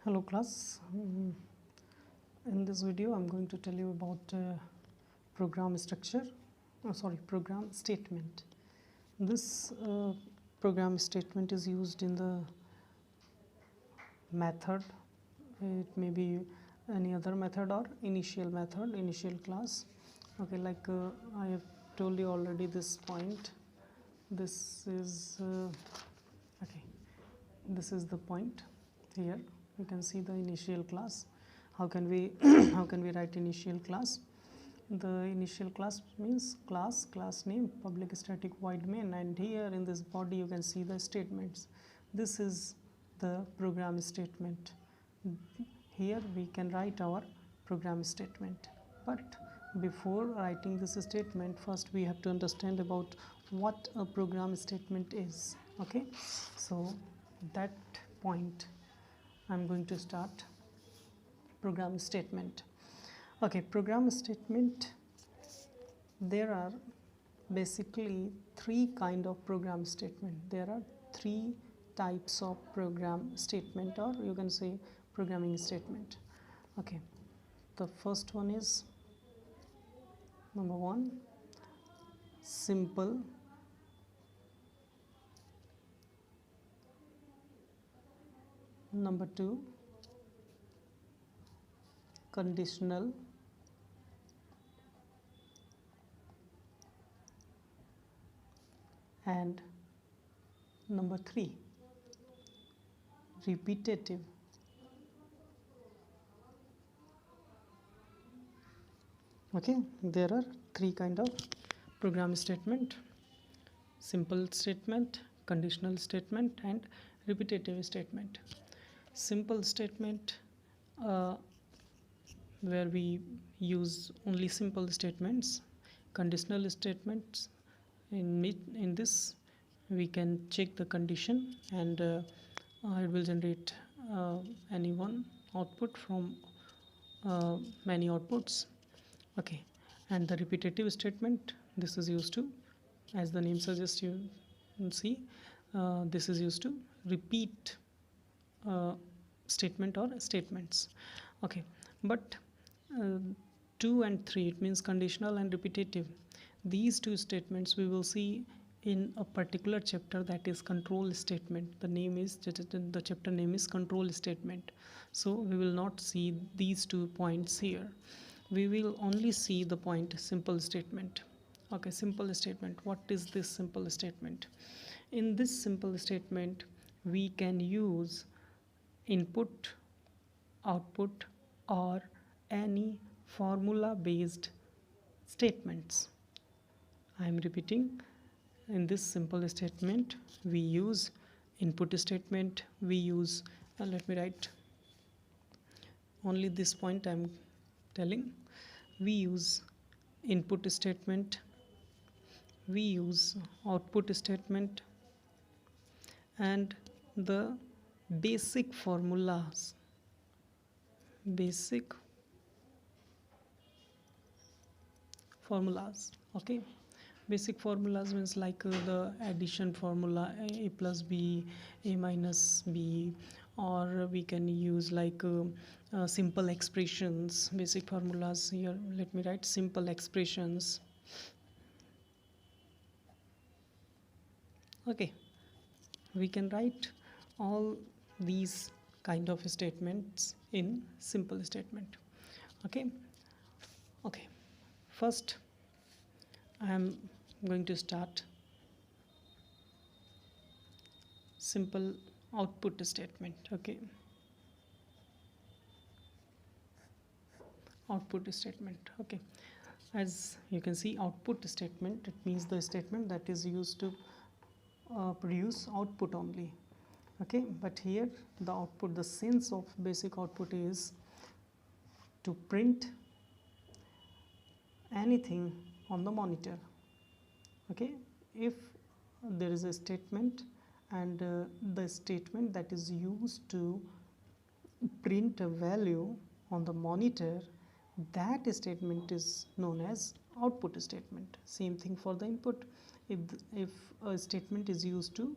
Hello class. In this video I'm going to tell you about program structure, program statement. This program statement is used in the method. It may be any other method or initial method, initial class. Okay, like I have told you already this point. This is okay, this is the point. Here you can see the initial class. How can we how can we write initial class? The initial class means class name, public static void main, and here in this body you can see the statements. This is the program statement. Here we can write our program statement, but before writing this statement, first we have to understand about what a program statement is. Okay, so that point I'm going to start program statement. Okay, program statement, there are basically three kind of program statement. There are three types of program statement, or you can say programming statement. Okay, the first one is number one, simple. Number two, conditional. And number three, repetitive. Okay, there are three kind of program statement: simple statement, conditional statement, and repetitive statement. Simple statement, where we use only simple statements. Conditional statements, in this we can check the condition, and it will generate any one output from many outputs. Okay, and the repetitive statement, this is used to, as the name suggests, you see, this is used to repeat statement or statements. Okay, but 2 and 3, it means conditional and repetitive. These two statements we will see in a particular chapter, that is control statement. The chapter name is control statement. So we will not see these 2 points here. We will only see the point simple statement. Okay, simple statement. What is this simple statement? In this simple statement we can use input, output, or any formula based statements. I am repeating, in this simple statement we use input statement, we use let me write only this point I am telling. We use input statement, we use output statement, and the basic formulas. Okay, basic formulas means like the addition formula, a plus b, a minus b, or we can use like simple expressions. Basic formulas, here let me write simple expressions. Okay, we can write all these kind of statements in simple statement. Okay, first I am going to start simple output statement. Okay, output statement. Okay, as you can see, output statement, it means the statement that is used to produce output only. Okay, but here the output, the sense of basic output is to print anything on the monitor. Okay, if there is a statement, and the statement that is used to print a value on the monitor, that statement is known as output statement. Same thing for the input. If a statement is used to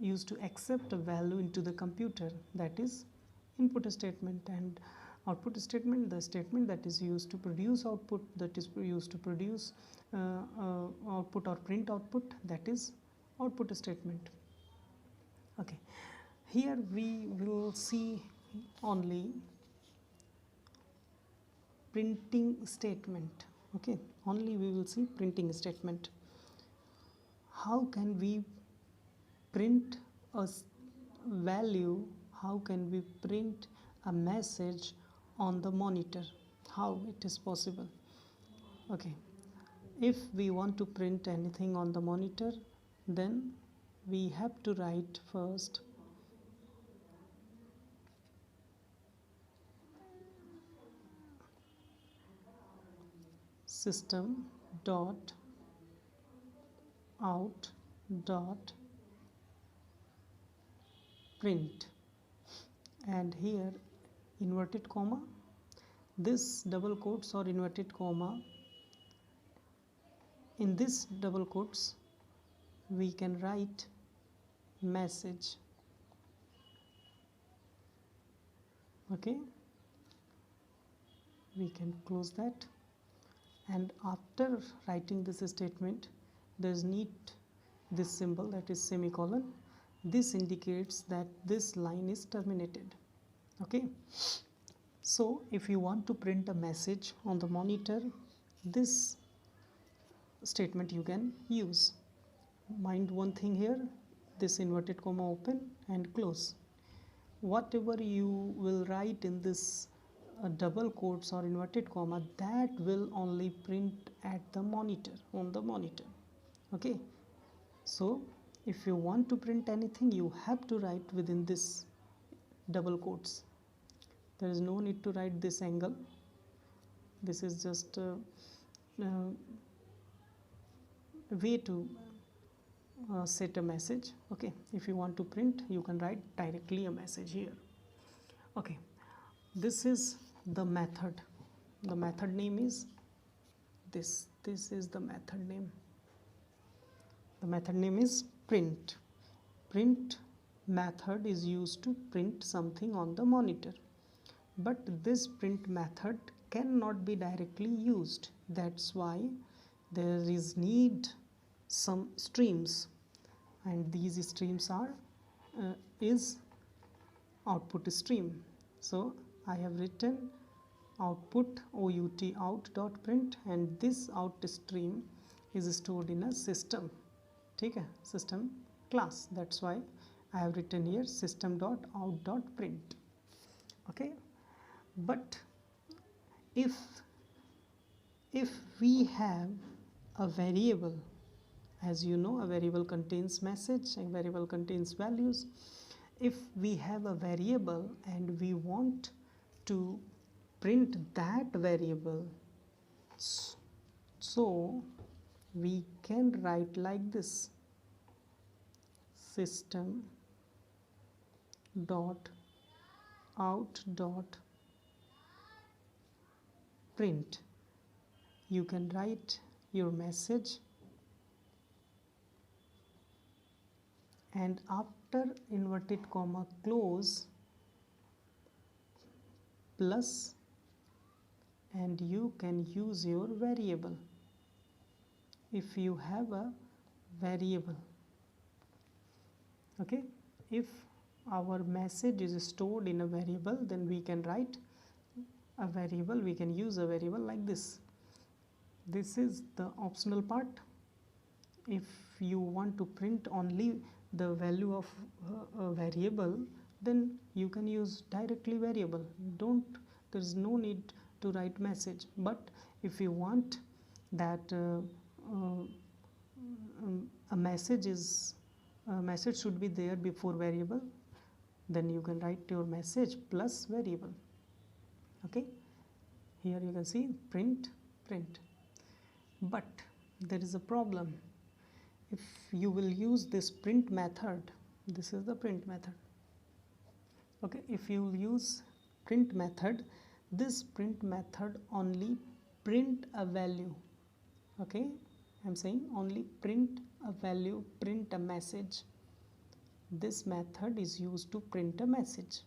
used to accept a value into the computer, that is input statement. And output statement, the statement that is used to produce output, that is used to produce output or print output, that is output statement. Okay, here we will see only printing statement. Okay, only we will see printing statement. How can we print a value? How can we print a message on the monitor? How it is possible? Okay, if we want to print anything on the monitor, then we have to write first system dot out dot print, and here inverted comma, this double quotes or inverted comma, in this double quotes we can write message. Okay, we can close that, and after writing this statement there's need this symbol, that is semicolon. This indicates that this line is terminated. Okay, so if you want to print a message on the monitor, this statement you can use. Mind one thing here, this inverted comma open and close. Whatever you will write in this double quotes or inverted comma, that will only print at the monitor, on the monitor. Okay, so if you want to print anything, you have to write within this double quotes. There is no need to write this angle. This is just a way to set a message. Okay, if you want to print, you can write directly a message here. Okay, this is the method. The method name is this. This is the method name. The method name is print. Print method is used to print something on the monitor, but this print method cannot be directly used. That's why there is need some streams, and these streams are is output stream. So I have written output out print, and this out stream is stored in a system. Okay, system class. That's why I have written here system.out.print. Okay, but if we have a variable, as you know, a variable contains message, a variable contains values. If we have a variable and we want to print that variable, so we can write like this: system dot out dot print. You can write your message, and after inverted comma close plus, and you can use your variable if you have a variable. Okay, if our message is stored in a variable, then we can write a variable, we can use a variable like this. This is the optional part. If you want to print only the value of a variable, then you can use directly variable. There is no need to write message. But if you want that a message should be there before variable, then you can write your message plus variable. Okay, here you can see print. But there is a problem. If you will use this print method, this is the print method. Okay, if you will use print method, this print method only print a value. Okay, I'm saying only print a value, print a message, this method is used to print a message.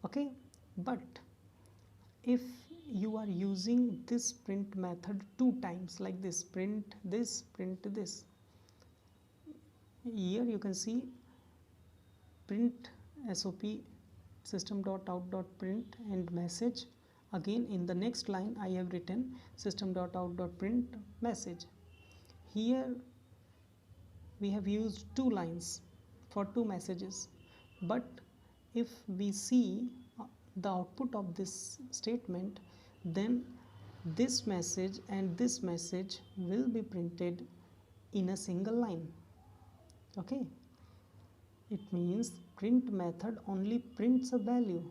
Okay, but if you are using this print method two times, like this, print this, print this, here you can see print sop system.out.print and message. Again in the next line I have written system.out.print message. Here we have used two lines for two messages, but if we see the output of this statement, then this message and this message will be printed in a single line. Okay, it means print method only prints a value,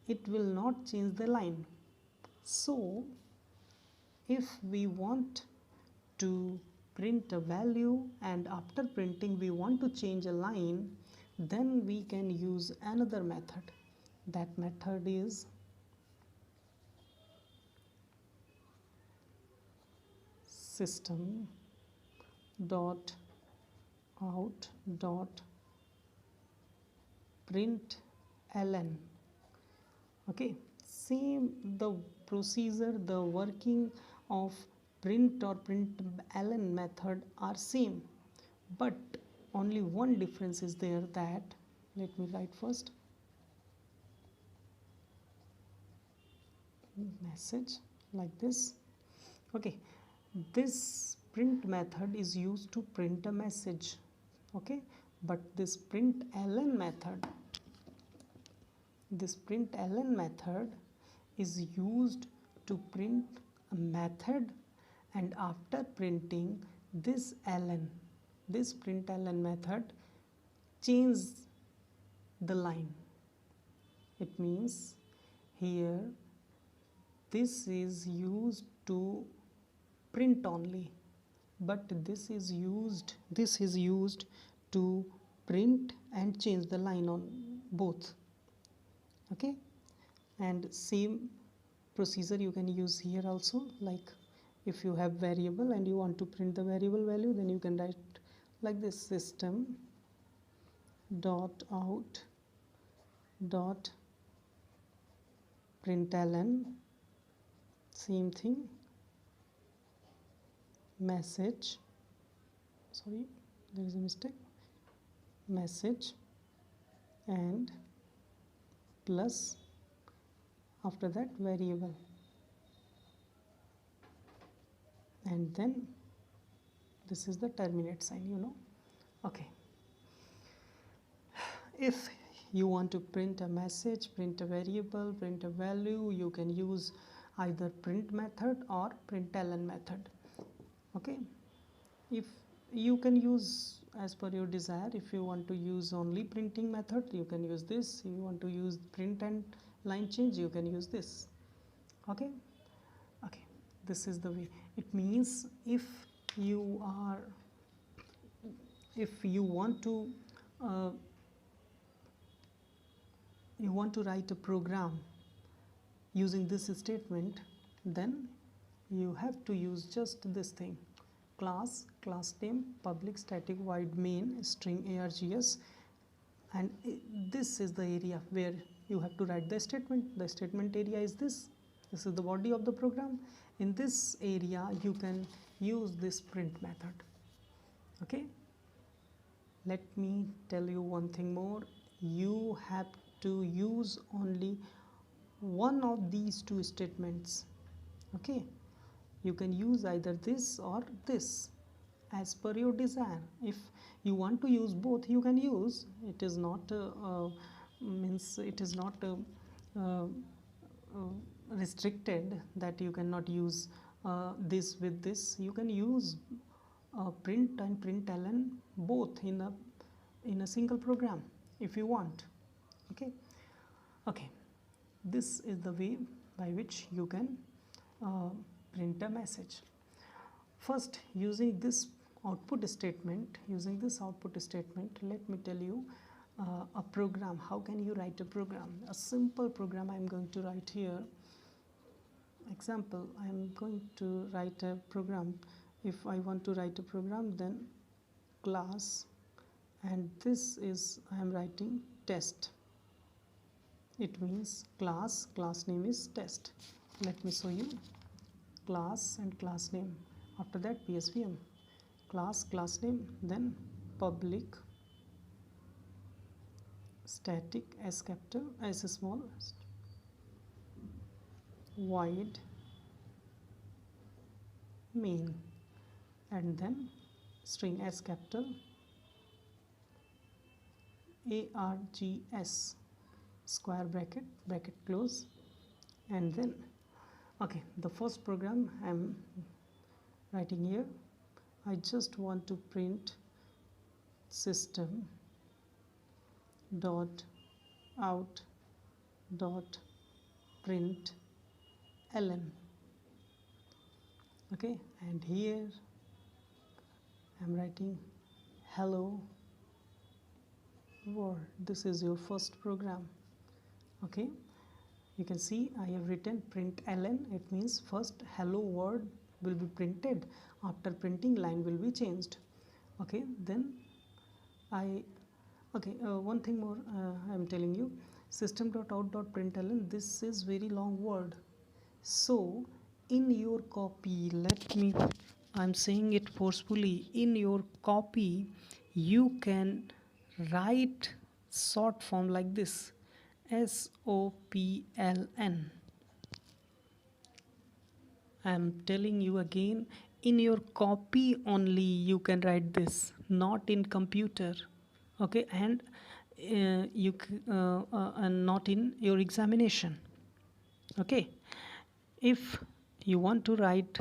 it will not change the line. So if we want to print a value and after printing we want to change a line, then we can use another method. That method is system dot out dot print ln. Okay, same, the procedure, the working of print or print ln method are same, but only one difference is there, that let me write first message like this. Okay, this print method is used to print a message. Okay, but this print ln method is used to print a method, and after printing this print ln method changes the line. It means here this is used to print only, but this is used to print and change the line on both. Okay, and same procedure you can use here also. Like if you have variable and you want to print the variable value, then you can write like this, system dot out dot println, same thing, message, sorry there is a mistake, message, and plus after that variable, and then this is the terminate sign, you know. Okay, if you want to print a message, print a variable, print a value, you can use either print method or println method. Okay, if you can use as per your desire. If you want to use only printing method, you can use this. If you want to use print and line change, you can use this. Okay, this is the way. It means if you want to write a program using this statement, then you have to use just this thing: class name, public static void main string args, and this is the area where you have to write the statement. The statement area is this is the body of the program. In this area you can use this print method. Okay, let me tell you one thing more. You have to use only one of these two statements. Okay, you can use either this or this as per your desire. If you want to use both, you can use. It is not restricted that you cannot use this with this. You can use print and println both in a single program if you want. Okay, this is the way by which you can print a message. First, using this output statement, let me tell you a program. How can you write a program? A simple program I am going to write here. Example, I am going to write a program. If I want to write a program, then class and this is I am writing test. It means class name is test. Let me show you class and class name. After that PSVM, class name, then public static S capital S small void main, and then string S capital args square bracket close, and then okay, the first program I'm writing here. I just want to print system dot out dot print ln. Okay, and here I'm writing hello world. This is your first program. Okay, you can see I have written print ln. It means first hello world will be printed. After printing, line will be changed. Okay, then one thing more I am telling you, system.out.println. This is very long word, so in your copy, I'm saying it forcefully, in your copy you can write short form like this, SOPLN. I'm telling you again, in your copy only you can write this, not in computer. Okay, and and not in your examination. Okay, if you want to write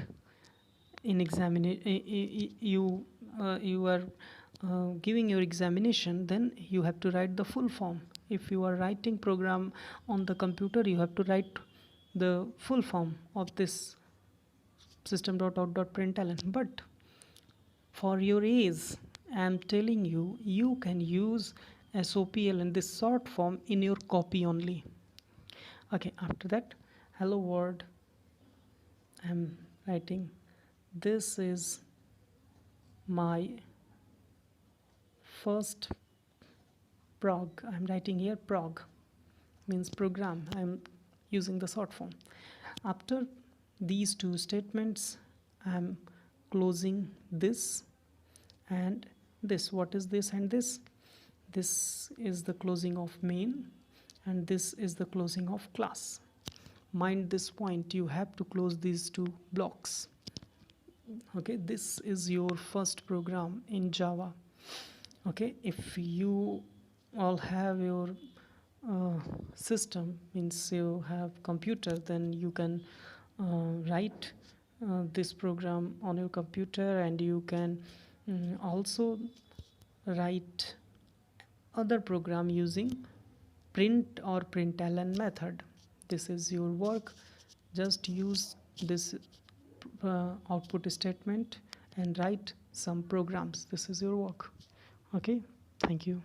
in examination, you are giving your examination, then you have to write the full form. If you are writing program on the computer, you have to write the full form of this system.out.println. But for your ease, I am telling you, you can use SOPLN, this short form, in your copy only. Okay, after that hello world I'm writing, this is my first prog. I'm writing here prog, means program. I'm using the short form. After these two statements, I'm closing this and this. What is this and this? This is the closing of main, and this is the closing of class. Mind this point, you have to close these two blocks. Okay, this is your first program in Java. Okay, if you all have your system, means you have computer, then you can write this program on your computer, and you can also write other program using print or println method. This is your work. Just use this output statement and write some programs. This is your work. Okay, thank you.